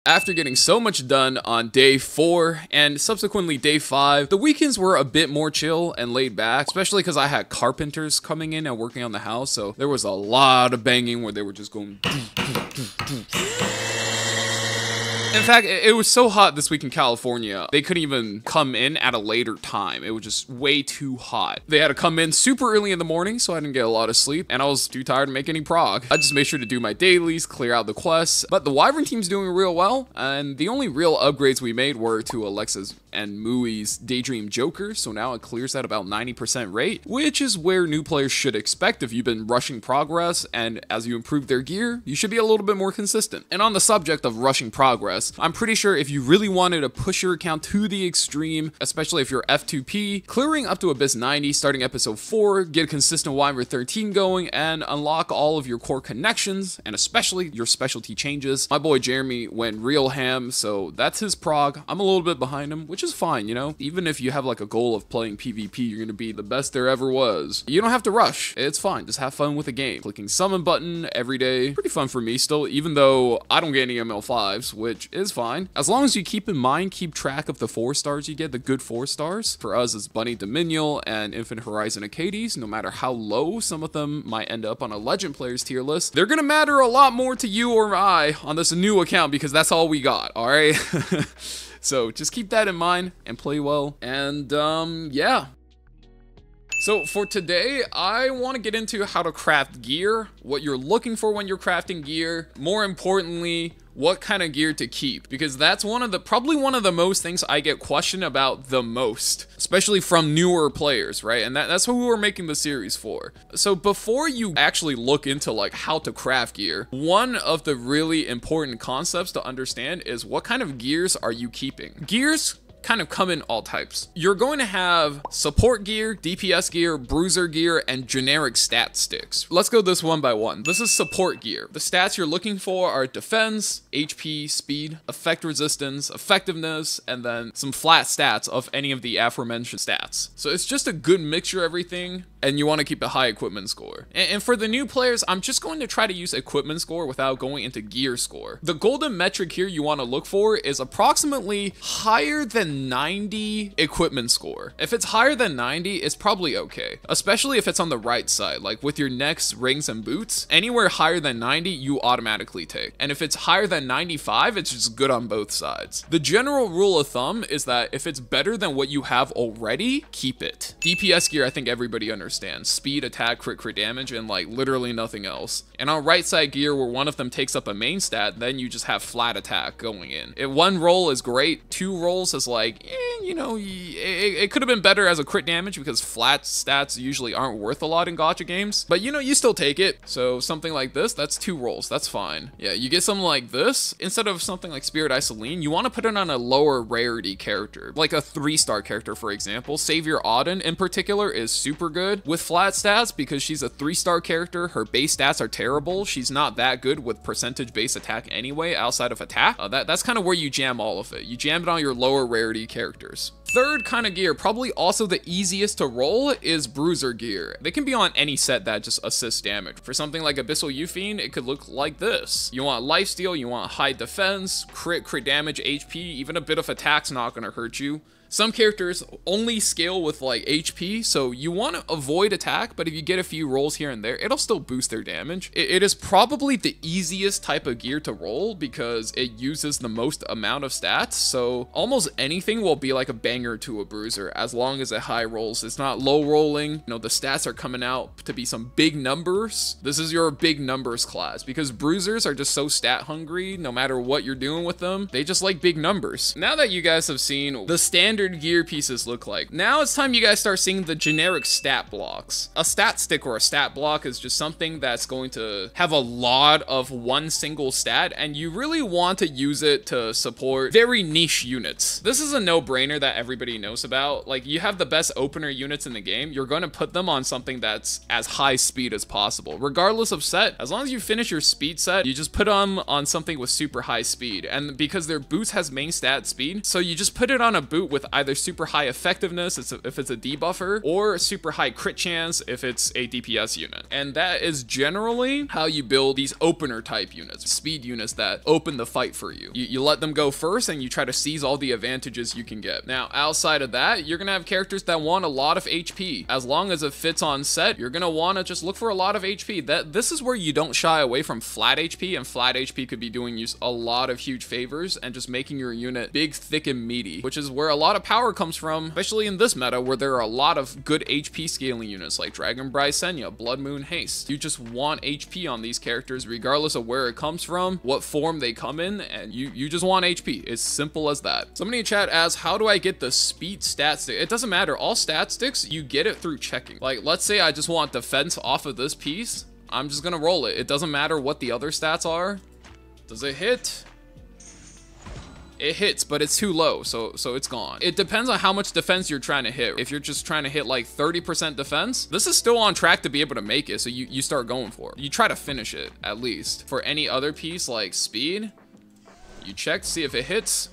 After getting so much done on day 4 and subsequently day 5, the weekends were a bit more chill and laid back, especially because I had carpenters coming in and working on the house, so there was a lot of banging where they were just going. In fact, it was so hot this week in California, they couldn't even come in at a later time. It was just way too hot. They had to come in super early in the morning, so I didn't get a lot of sleep, and I was too tired to make any prog. I just made sure to do my dailies, clear out the quests, but the Wyvern team's doing real well, and the only real upgrades we made were to Alexa's and Mui's Daydream Joker, so now it clears at about 90% rate, which is where new players should expect if you've been rushing progress, and as you improve their gear, you should be a little bit more consistent. And on the subject of rushing progress, I'm pretty sure if you really wanted to push your account to the extreme, especially if you're F2P, clearing up to Abyss 90 starting episode 4, get a consistent Wyvern 13 going, and unlock all of your core connections, and especially your specialty changes. My boy Jeremy went real ham, so that's his prog. I'm a little bit behind him, which is fine, you know? Even if you have like a goal of playing PvP, you're gonna be the best there ever was. You don't have to rush. It's fine. Just have fun with the game. Clicking summon button every day. Pretty fun for me still, even though I don't get any ML5s, which is fine. As long as you keep in mind, keep track of the 4 stars you get, the good 4 stars. For us, it's Bunny Dominion and Infinite Horizon Acades. No matter how low some of them might end up on a legend player's tier list, they're gonna matter a lot more to you or I on this new account because that's all we got, alright? So just keep that in mind and play well. And yeah. So for today, I want to get into how to craft gear, what you're looking for when you're crafting gear, more importantly, what kind of gear to keep, because that's probably one of the most things I get questioned about the most, especially from newer players, right? And that's who we're making the series for. So before you actually look into like how to craft gear, one of the really important concepts to understand is what kind of gears are you keeping? Gears kind of come in all types. You're going to have support gear, DPS gear, bruiser gear, and generic stat sticks. Let's go this one by one. This is support gear. The stats you're looking for are defense, HP, speed, effect resistance, effectiveness, and then some flat stats of any of the aforementioned stats. So it's just a good mixture of everything, and you want to keep a high equipment score. And for the new players, I'm just going to try to use equipment score without going into gear score. The golden metric here you want to look for is approximately higher than 90 equipment score. If it's higher than 90, it's probably okay, especially if it's on the right side, like with your necks, rings, and boots. Anywhere higher than 90, you automatically take. And if it's higher than 95, it's just good on both sides. The general rule of thumb is that if it's better than what you have already, keep it. DPS gear, I think everybody understands. Speed, attack, crit damage, and like literally nothing else. And on right side gear, where one of them takes up a main stat, then you just have flat attack going in. If one roll is great, 2 rolls is like, you know, it could have been better as a crit damage because flat stats usually aren't worth a lot in gacha games, but you know, you still take it. So something like this, that's 2 rolls, that's fine. Yeah, you get something like this, instead of something like Spirit Isoline, you want to put it on a lower rarity character, like a 3-star character, for example. Savior Auden in particular is super good with flat stats because she's a 3-star character. Her base stats are terrible. She's not that good with percentage base attack anyway, outside of attack. That's kind of where you jam all of it. You jam it on your lower rarity characters. Third kind of gear, probably also the easiest to roll, is Bruiser gear. They can be on any set that just assists damage. For something like Abyssal Eufiend, it could look like this. You want lifesteal, you want high defense, crit damage, HP, even a bit of attack's not gonna hurt you. Some characters only scale with like HP, so you want to avoid attack, but if you get a few rolls here and there, it'll still boost their damage. It is probably the easiest type of gear to roll because it uses the most amount of stats, so almost anything will be like a banger to a bruiser as long as it high rolls. It's not low rolling. You know, the stats are coming out to be some big numbers. This is your big numbers class because bruisers are just so stat hungry. No matter what you're doing with them, they just like big numbers. Now that you guys have seen the standard gear pieces look like, now it's time you guys start seeing the generic stat blocks. A stat stick or a stat block is just something that's going to have a lot of one single stat, and you really want to use it to support very niche units. This is a no-brainer that everybody knows about. Like, you have the best opener units in the game, you're going to put them on something that's as high speed as possible. Regardless of set, as long as you finish your speed set, you just put them on something with super high speed. And because their boots has main stat speed, so you just put it on a boot with either super high effectiveness if it's a debuffer, or super high crit chance if it's a DPS unit. And that is generally how you build these opener type units, speed units that open the fight for you. You let them go first and you try to seize all the advantages you can get. Now, outside of that, you're gonna have characters that want a lot of HP. As long as it fits on set, you're gonna wanna just look for a lot of HP. This is where you don't shy away from flat HP, and flat HP could be doing you a lot of huge favors and just making your unit big, thick, and meaty, which is where a lot of power comes from, especially in this meta where there are a lot of good HP scaling units like Dragon Bride Senya, Blood Moon Haste. You just want HP on these characters regardless of where it comes from, what form they come in, and you just want HP. It's simple as that. Somebody in chat asks, how do I get the speed stat stick? It doesn't matter. All stat sticks, you get it through checking. Like, let's say I just want defense off of this piece. I'm just gonna roll it. It doesn't matter what the other stats are. Does it hit? It hits, but it's too low, so it's gone. It depends on how much defense you're trying to hit. If you're just trying to hit like 30% defense, this is still on track to be able to make it, so you start going for it. You try to finish it, at least. For any other piece like speed, you check to see if it hits.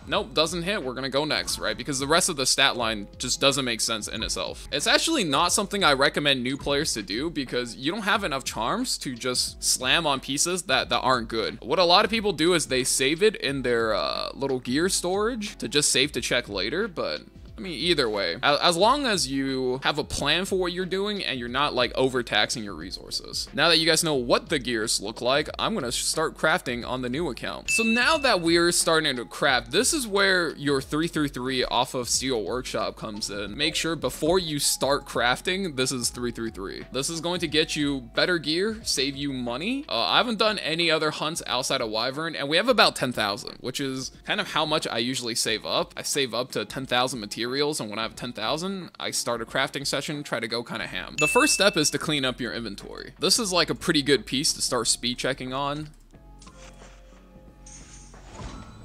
Nope, doesn't hit. We're gonna go next, right? Because the rest of the stat line just doesn't make sense in itself. It's actually not something I recommend new players to do because you don't have enough charms to just slam on pieces that aren't good. What a lot of people do is they save it in their little gear storage to just save to check later, but I mean, either way, as long as you have a plan for what you're doing and you're not like overtaxing your resources. Now that you guys know what the gears look like, I'm gonna start crafting on the new account. So now that we're starting to craft, this is where your 333 off of Steel Workshop comes in. Make sure before you start crafting, this is 333. This is going to get you better gear, save you money. I haven't done any other hunts outside of Wyvern, and we have about 10,000, which is kind of how much I usually save up. I save up to 10,000 materials. And when I have 10,000, I start a crafting session, try to go kind of ham. The first step is to clean up your inventory. This is like a pretty good piece to start speed checking on.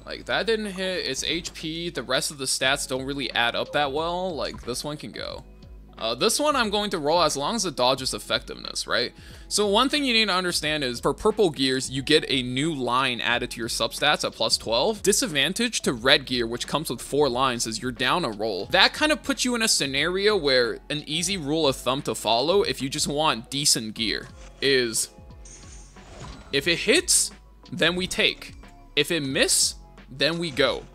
Like, that didn't hit. It's HP. The rest of the stats don't really add up that well. Like, this one can go. This one I'm going to roll as long as it dodges effectiveness, right? So one thing you need to understand is for purple gears, you get a new line added to your substats at plus 12. Disadvantage to red gear, which comes with 4 lines, is you're down a roll. That kind of puts you in a scenario where an easy rule of thumb to follow if you just want decent gear is if it hits, then we take. If it miss, then we go.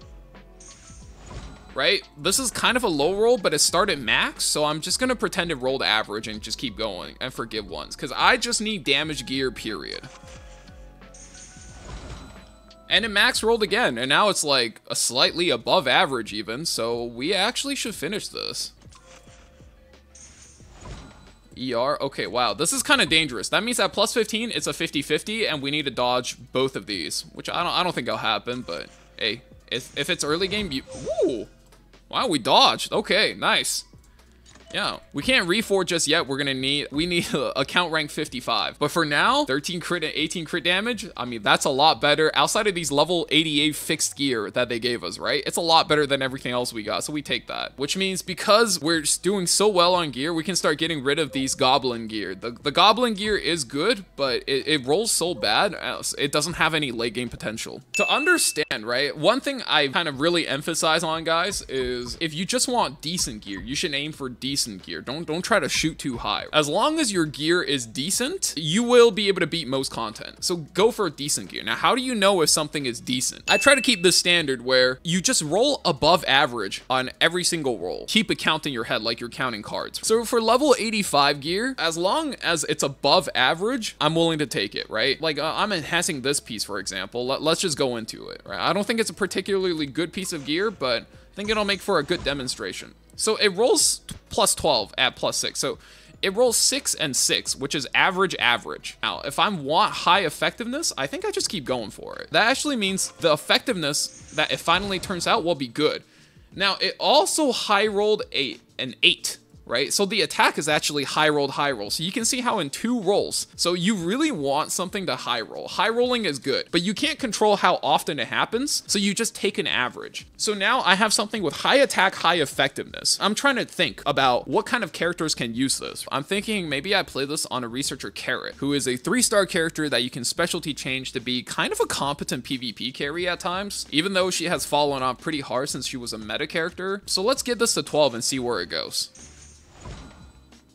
Right? This is kind of a low roll, but it started max, so I'm just gonna pretend it rolled average and just keep going and forgive ones, because I just need damage gear, period. And it max rolled again, and now it's like a slightly above average even, so we actually should finish this. ER, okay, wow, this is kind of dangerous. That means at plus 15, it's a 50-50, and we need to dodge both of these, which I don't think will happen, but hey, if it's early game, ooh. Wow, we dodged. Okay, nice. Yeah, we can't reforge just yet. We need a count rank 55. But for now, 13 crit and 18 crit damage, I mean, that's a lot better. Outside of these level 88 fixed gear that they gave us, right? It's a lot better than everything else we got, so we take that. Which means because we're just doing so well on gear, we can start getting rid of these goblin gear. The goblin gear is good, but it rolls so bad, it doesn't have any late game potential. To understand, right, one thing I kind of really emphasize on, guys, is if you just want decent gear, you should aim for decent gear. Don't try to shoot too high. As long as your gear is decent, you will be able to beat most content. So go for decent gear. Now, how do you know if something is decent? I try to keep this standard where you just roll above average on every single roll. Keep a count in your head like you're counting cards. So for level 85 gear, as long as it's above average, I'm willing to take it, right? Like I'm enhancing this piece, for example. Let's just go into it, right? I don't think it's a particularly good piece of gear, but I think it'll make for a good demonstration. So it rolls plus 12 at plus 6. So it rolls 6 and 6, which is average. Now, if I want high effectiveness, I think I just keep going for it. That actually means the effectiveness that it finally turns out will be good. Now, it also high rolled an 8. right? So the attack is actually high roll, high roll. So you can see how in 2 rolls. So you really want something to high roll. High rolling is good, but you can't control how often it happens. So you just take an average. So now I have something with high attack, high effectiveness. I'm trying to think about what kind of characters can use this. I'm thinking maybe I play this on a researcher Carrot, who is a 3-star character that you can specialty change to be kind of a competent PvP carry at times, even though she has fallen off pretty hard since she was a meta character. So let's get this to 12 and see where it goes.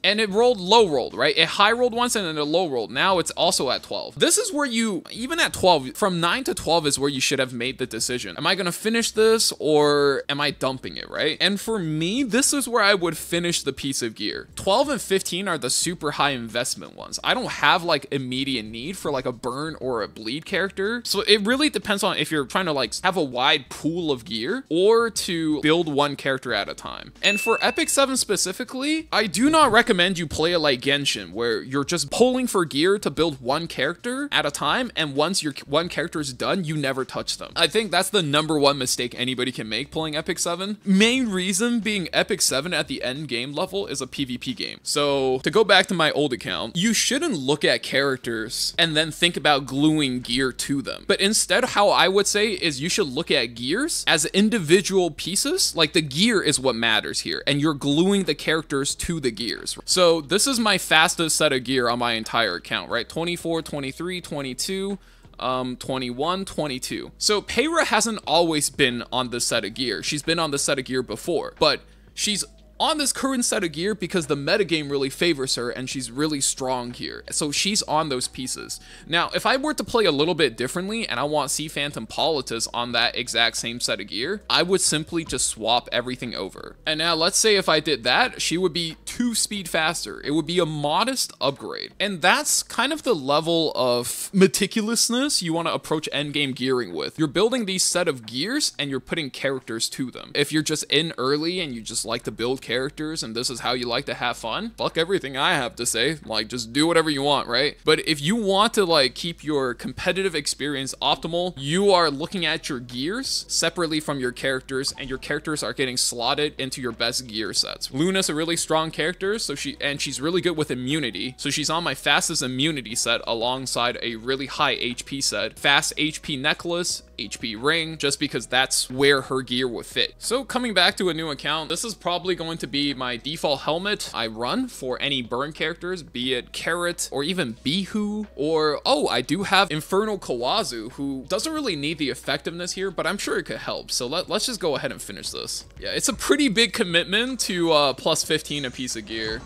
And it low rolled, right? It high rolled once and then it low rolled. Now it's also at 12. This is where you, even at 12, from 9 to 12 is where you should have made the decision. Am I gonna finish this or am I dumping it, right? And for me, this is where I would finish the piece of gear. 12 and 15 are the super high investment ones. I don't have like immediate need for like a burn or a bleed character. So it really depends on if you're trying to like have a wide pool of gear or to build one character at a time. And for Epic 7 specifically, I do not recommend you play it like Genshin, where you're just pulling for gear to build one character at a time, and once your one character is done, you never touch them. I think that's the #1 mistake anybody can make playing Epic 7. Main reason being Epic 7 at the end game level is a PvP game. So to go back to my old account, you shouldn't look at characters and then think about gluing gear to them. But instead, how I would say is you should look at gears as individual pieces. Like the gear is what matters here, and you're gluing the characters to the gears. So this is my fastest set of gear on my entire account, right? 24, 23, 22, 21, 22. So Peyra hasn't always been on this set of gear. She's been on this set of gear before, but she's on this current set of gear because the metagame really favors her and she's really strong here. So she's on those pieces. Now, if I were to play a little bit differently and I want Sea Phantom Politis on that exact same set of gear, I would simply just swap everything over. And now let's say if I did that, she would be 2 speed faster. It would be a modest upgrade. And that's kind of the level of meticulousness you want to approach endgame gearing with. You're building these set of gears and you're putting characters to them. If you're just in early and you just like to build characters and this is how you like to have fun, fuck everything I have to say, like just do whatever you want, right? But if you want to like keep your competitive experience optimal, you are looking at your gears separately from your characters, and your characters are getting slotted into your best gear sets. Luna's a really strong character, so she's really good with immunity, so she's on my fastest immunity set alongside a really high HP set, fast HP necklace, HP ring, just because that's where her gear would fit. So coming back to a new account, this is probably going to be my default helmet I run for any burn characters, be it Carrot or even Bihu, or oh, I do have Infernal Kawazu, who doesn't really need the effectiveness here, but I'm sure it could help. So let's just go ahead and finish this. Yeah, it's a pretty big commitment to plus 15 a piece of gear.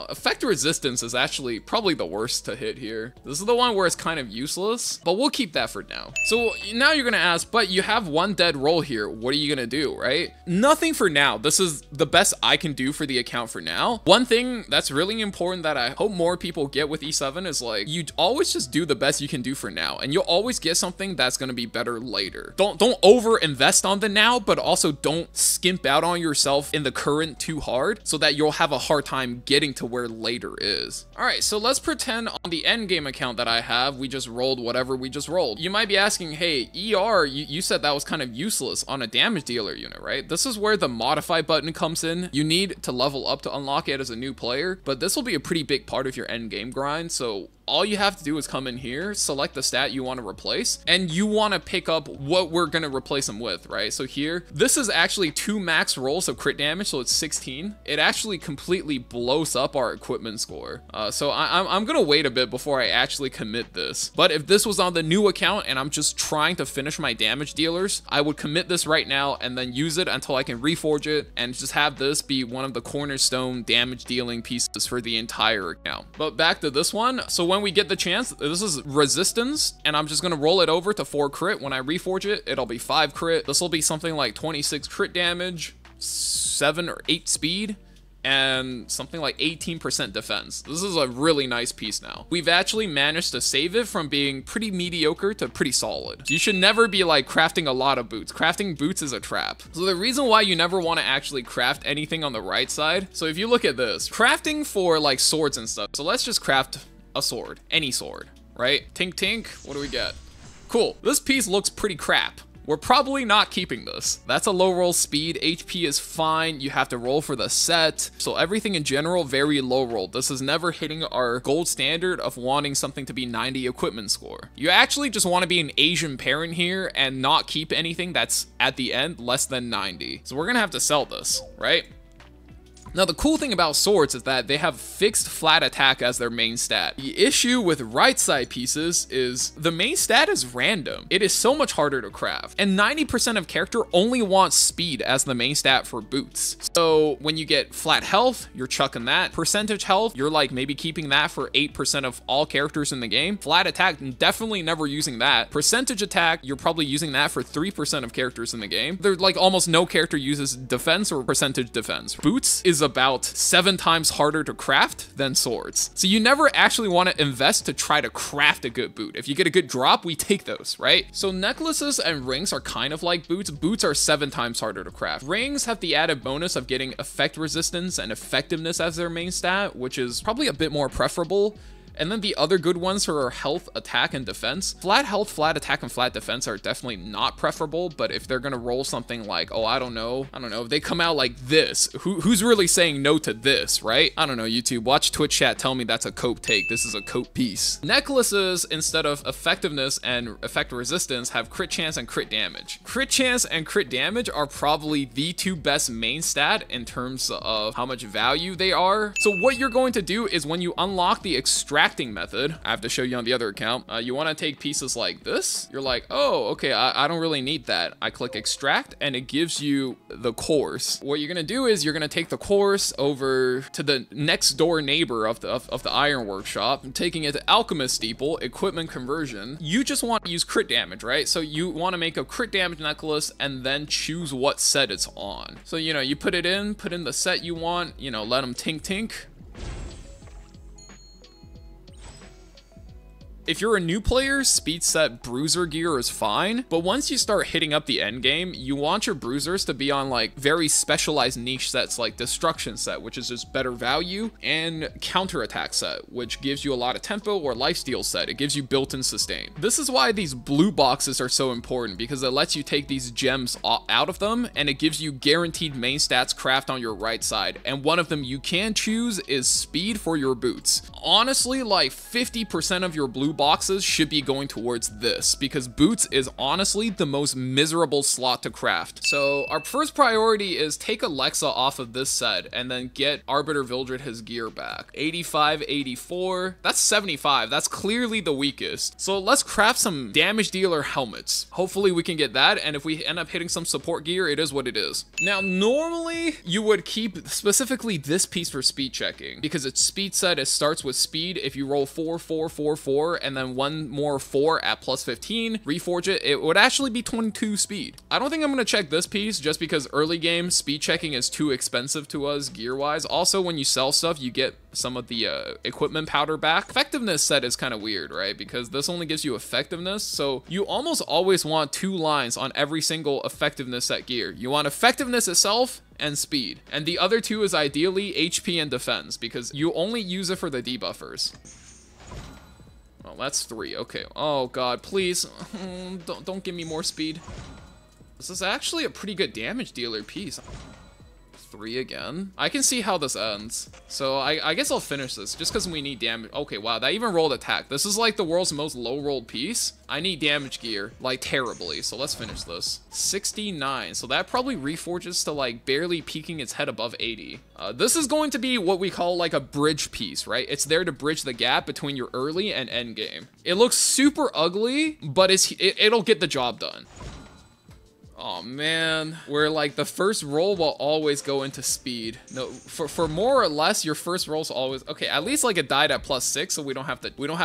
Effect resistance is actually probably the worst to hit here. This is the one where it's kind of useless, but we'll keep that for now. So now you're gonna ask, but you have 1 dead roll here. What are you gonna do, right? Nothing for now. This is the best I can do for the account for now. One thing that's really important that I hope more people get with E7 is like, you always just do the best you can do for now, and you'll always get something that's gonna be better later. Don't over invest on the now, but also don't skimp out on yourself in the current too hard so that you'll have a hard time getting to where later is. All right, so let's pretend on the end game account that I have, we just rolled whatever we just rolled. You might be asking, hey, ER, you said that was kind of useless on a damage dealer unit, right? This is where the modify button comes in. You need to level up to unlock it as a new player, but this will be a pretty big part of your end game grind. So all you have to do is come in here, select the stat you want to replace, and you want to pick up what we're going to replace them with, right? So here, this is actually 2 max rolls of crit damage, so it's 16. It actually completely blows up our equipment score. So I'm going to wait a bit before I actually commit this. But if this was on the new account and I'm just trying to finish my damage dealers, I would commit this right now and then use it until I can reforge it and just have this be one of the cornerstone damage dealing pieces for the entire account. But back to this one. So when we get the chance, this is resistance, and I'm just gonna roll it over to 4 crit. When I reforge it, it'll be 5 crit. This will be something like 26 crit damage, 7 or 8 speed, and something like 18% defense. This is a really nice piece now. We've actually managed to save it from being pretty mediocre to pretty solid. You should never be like crafting a lot of boots. Crafting boots is a trap. So the reason why you never want to actually craft anything on the right side, so if you look at this, crafting for like swords and stuff. So let's just craft a sword, any sword, right? Tink tink, what do we get? Cool, this piece looks pretty crap. we're probably not keeping this. That's a low roll speed. HP is fine. You have to roll for the set. So everything in general, very low roll. This is never hitting our gold standard of wanting something to be 90 equipment score. You actually just want to be an Asian parent here and not keep anything that's at the end less than 90. So we're gonna have to sell this, right? Now, the cool thing about swords is that they have fixed flat attack as their main stat. The issue with right side pieces is the main stat is random. It is so much harder to craft. And 90% of character only wants speed as the main stat for boots. So when you get flat health, you're chucking that. Percentage health, you're like maybe keeping that for 8% of all characters in the game. Flat attack, definitely never using that. Percentage attack, you're probably using that for 3% of characters in the game. There's like almost no character uses defense or percentage defense. Boots is about 7 times harder to craft than swords. So you never actually want to invest to try to craft a good boot. If you get a good drop, we take those, right? So necklaces and rings are kind of like boots. Boots are 7 times harder to craft. Rings have the added bonus of getting effect resistance and effectiveness as their main stat, which is probably a bit more preferable. And then the other good ones are health, attack, and defense. Flat health, flat attack, and flat defense are definitely not preferable, but if they're gonna roll something like, oh, I don't know, if they come out like this, who's really saying no to this, right? I don't know, YouTube, watch Twitch chat tell me that's a cope take. This is a cope piece. Necklaces, instead of effectiveness and effect resistance, have crit chance and crit damage. Crit chance and crit damage are probably the 2 best main stat in terms of how much value they are. So what you're going to do is when you unlock the extract method, I have to show you on the other account, you want to take pieces like this. You're like, oh, okay, I don't really need that. I click extract and it gives you the cores. What you're gonna do is you're gonna take the cores over to the next door neighbor of the iron workshop, taking it to alchemist steeple, equipment conversion. You just want to use crit damage, right? So you want to make a crit damage necklace and then choose what set it's on. So you put in the set you want, let them tink. If you're a new player, speed set Bruiser gear is fine, but once you start hitting up the end game, you want your Bruisers to be on like very specialized niche sets like Destruction set, which is just better value, and Counterattack set, which gives you a lot of tempo, or Lifesteal set, it gives you built-in sustain. This is why these blue boxes are so important, because it lets you take these gems out of them, and it gives you guaranteed main stats craft on your right side, and one of them you can choose is speed for your boots. Honestly, like 50% of your blue boxes should be going towards this, because boots is honestly the most miserable slot to craft. So our first priority is take Alexa off of this set and then get Arbiter Vildred his gear back. 85, 84, that's 75. That's clearly the weakest. So let's craft some damage dealer helmets. Hopefully we can get that, and if we end up hitting some support gear, it is what it is. Now, normally you would keep specifically this piece for speed checking, because it's speed set, it starts with speed. If you roll 4, 4, 4, 4, and then one more 4 at plus 15, reforge it, it would actually be 22 speed. I don't think I'm gonna check this piece just because early game speed checking is too expensive to us gear wise. Also, when you sell stuff, you get some of the equipment powder back. Effectiveness set is kind of weird, right? Because this only gives you effectiveness, so you almost always want 2 lines on every single effectiveness set gear. You want effectiveness itself and speed, and the other 2 is ideally HP and defense, because you only use it for the debuffers. Oh, that's 3. Okay. Oh god, please. Don't give me more speed. This is actually a pretty good damage dealer piece. 3 again. I can see how this ends. So I guess I'll finish this just because we need damage. Okay, wow, that even rolled attack. This is like the world's most low rolled piece. I need damage gear like terribly. So let's finish this. 69. So that probably reforges to like barely peeking its head above 80. This is going to be what we call like a bridge piece, right? It's there to bridge the gap between your early and end game. It looks super ugly, but it'll get the job done. Oh man, where like the first roll will always go into speed. No, for more or less, your first roll's always okay. At least like it died at plus 6, so we don't have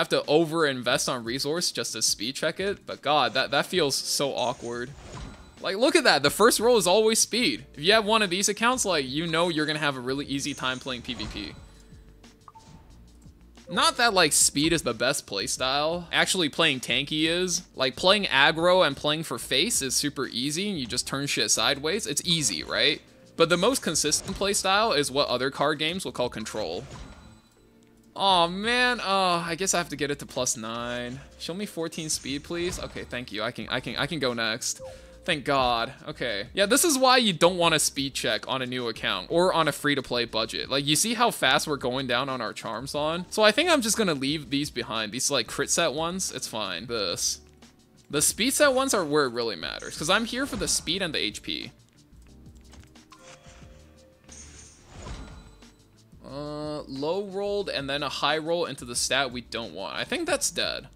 to over invest on resource just to speed check it. But god, that feels so awkward. Like, look at that. The first roll is always speed. If you have one of these accounts, like, you're gonna have a really easy time playing PvP. Not that, like, speed is the best playstyle. Actually, playing tanky is. Like, playing aggro and playing for face is super easy, and you just turn shit sideways. It's easy, right? But the most consistent playstyle is what other card games will call control. Oh man, I guess I have to get it to plus 9. Show me 14 speed, please. Okay, thank you. I can go next. Thank God. Okay. Yeah, this is why you don't want to speed check on a new account or on a free-to-play budget. Like, you see how fast we're going down on our charms on? So I think I'm just gonna leave these behind. These, like, crit set ones, it's fine. This. The speed set ones are where it really matters, because I'm here for the speed and the HP. Low rolled and then a high roll into the stat we don't want. I think that's dead.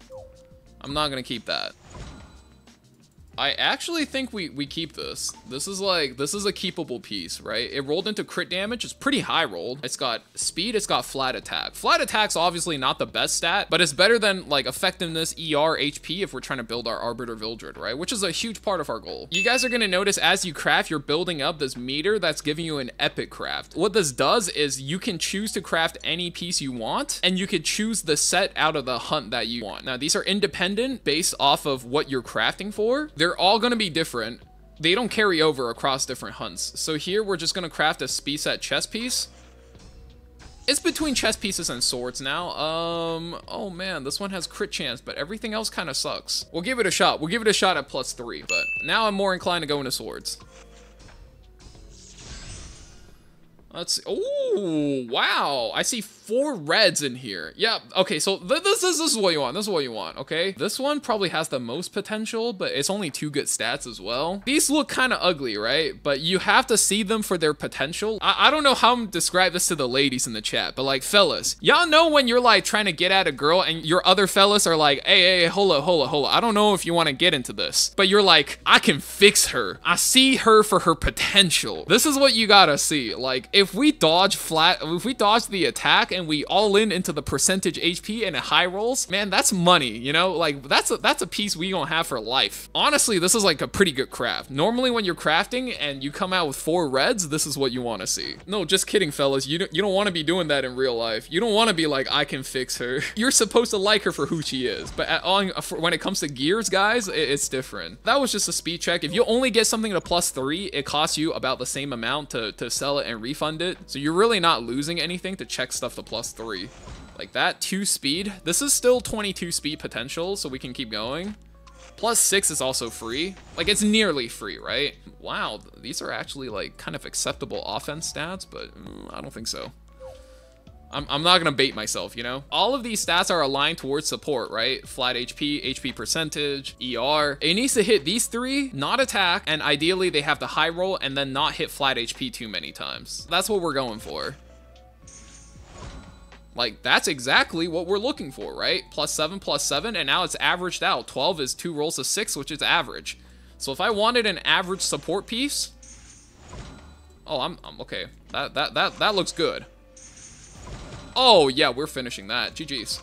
I'm not gonna keep that. I actually think we keep this. This is a keepable piece, right? It rolled into crit damage. It's pretty high rolled. It's got speed. It's got flat attack. Flat attack's obviously not the best stat, but it's better than like effectiveness, ER, HP if we're trying to build our Arbiter Vildred, right? Which is a huge part of our goal. You guys are gonna notice as you craft, you're building up this meter that's giving you an epic craft. What this does is you can choose to craft any piece you want, and you could choose the set out of the hunt that you want. Now, these are independent based off of what you're crafting for. They're all going to be different. They don't carry over across different hunts. So here we're just going to craft a speed set chest piece. It's between chest pieces and swords now. Oh man, this one has crit chance, but everything else kind of sucks. We'll give it a shot. We'll give it a shot at +3, but now I'm more inclined to go into swords. Let's see. Oh, wow. I see 4 reds in here. Yeah, okay, so this is what you want. This is what you want, okay? This one probably has the most potential, but it's only 2 good stats as well. These look kind of ugly, right? But you have to see them for their potential. I don't know how I'm describe this to the ladies in the chat, but like, fellas, y'all know when you're like trying to get at a girl and your other fellas are like, hey, hold up. I don't know if you want to get into this, but you're like, I can fix her. I see her for her potential. This is what you gotta see. Like, if we dodge the attack and we all in into the percentage HP and it high rolls, man, that's money, you know? Like, that's a piece we gonna have for life. Honestly, this is like a pretty good craft. Normally when you're crafting and you come out with 4 reds, this is what you want to see. No, just kidding, fellas. You don't want to be doing that in real life. You don't want to be like, I can fix her. You're supposed to like her for who she is. But when it comes to gears, guys, it's different. That was just a speed check. If you only get something to +3, it costs you about the same amount to sell it and refund it. So you're really not losing anything to check stuff to +3. Like that, 2 speed. This is still 22 speed potential, so we can keep going. +6 is also free. Like, it's nearly free, right? Wow, these are actually like kind of acceptable offense stats, but I don't think so. I'm not gonna bait myself, you know? All of these stats are aligned towards support, right? Flat HP, HP percentage, ER. It needs to hit these 3, not attack, and ideally they have the high roll and then not hit flat HP too many times. That's what we're going for. Like, that's exactly what we're looking for, right? +7, +7, and now it's averaged out. 12 is 2 rolls of 6, which is average. So if I wanted an average support piece, oh, I'm okay. That looks good. Oh, yeah, we're finishing that. GG's.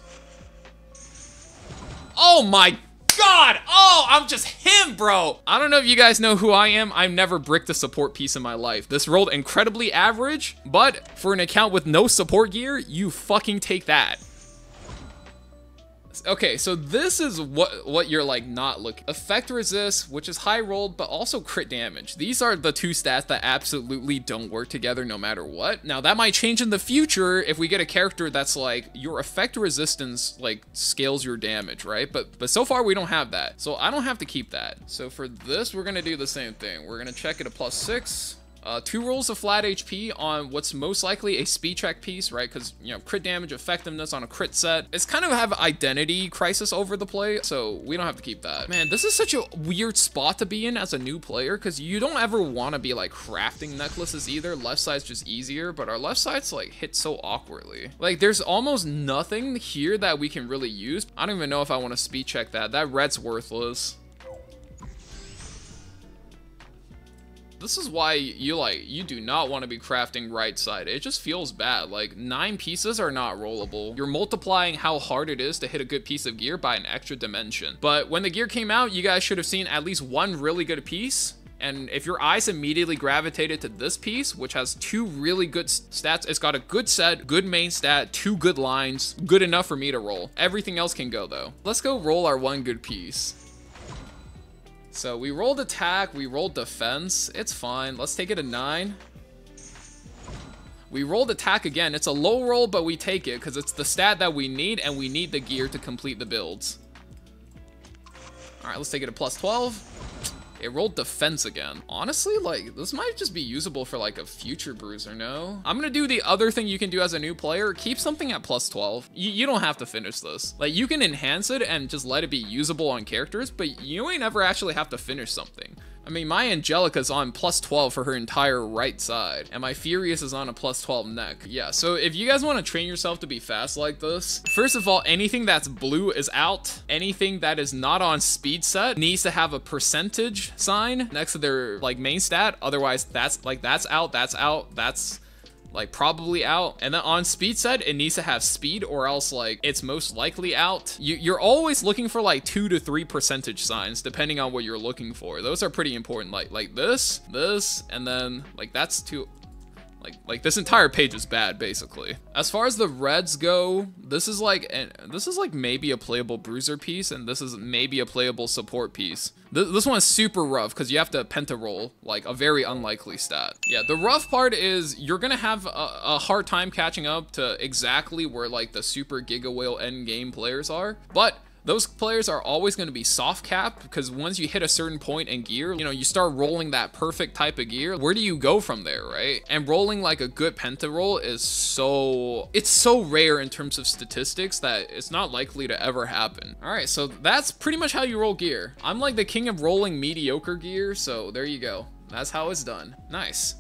Oh, my God. Oh, I'm just him, bro. I don't know if you guys know who I am. I've never bricked a support piece in my life. This rolled incredibly average, but for an account with no support gear, you fucking take that. Okay, so this is what you're like not looking. Effect resist, which is high rolled, but also crit damage. These are the 2 stats that absolutely don't work together no matter what. Now that might change in the future if we get a character that's like your effect resistance like scales your damage, right? But so far we don't have that. So I don't have to keep that. So for this, we're gonna do the same thing. We're gonna check it a +6. 2 rolls of flat HP on what's most likely a speed check piece, right? Because, you know, crit damage, effectiveness on a crit set. It's kind of have identity crisis over the play, so we don't have to keep that. Man, this is such a weird spot to be in as a new player, because you don't ever want to be like crafting necklaces either. Left side's just easier, but our left side's like hit so awkwardly. Like, there's almost nothing here that we can really use. I don't even know if I want to speed check that. That red's worthless. This is why you do not want to be crafting right side. It just feels bad. Like, 9 pieces are not rollable. You're multiplying how hard it is to hit a good piece of gear by an extra dimension. But when the gear came out, you guys should have seen at least 1 really good piece. And if your eyes immediately gravitated to this piece, which has 2 really good stats, it's got a good set, good main stat, 2 good lines, good enough for me to roll. Everything else can go though. Let's go roll our 1 good piece. So we rolled attack, we rolled defense, it's fine. Let's take it a 9. We rolled attack again. It's a low roll, but we take it because it's the stat that we need, and we need the gear to complete the builds. All right, let's take it a +12. It rolled defense again. Honestly, like, this might just be usable for like a future Bruiser, no? I'm gonna do the other thing you can do as a new player. Keep something at plus 12. You don't have to finish this. Like, you can enhance it and just let it be usable on characters, but you ain't ever actually have to finish something. I mean, my Angelica's on plus 12 for her entire right side, and my Furious is on a plus 12 neck. Yeah, so if you guys want to train yourself to be fast like this, first of all, anything that's blue is out. Anything that is not on speed set needs to have a percentage sign next to their like main stat. Otherwise, that's out, that's like probably out. And then on speed set, it needs to have speed or else like it's most likely out. You're always looking for like 2 to 3 percentage signs depending on what you're looking for. Those are pretty important. Like this, and then like that's too. Like this entire page is bad, basically. As far as the reds go, this is like maybe a playable Bruiser piece, and this is maybe a playable support piece. This one is super rough because you have to penta roll, like a very unlikely stat. Yeah, the rough part is you're gonna have a hard time catching up to exactly where like the super Giga Whale end game players are, but those players are always going to be soft cap because once you hit a certain point in gear, you know, you start rolling that perfect type of gear. Where do you go from there, right? And rolling like a good penta roll is it's so rare in terms of statistics that it's not likely to ever happen. All right, so that's pretty much how you roll gear. I'm like the king of rolling mediocre gear, so there you go. That's how it's done. Nice.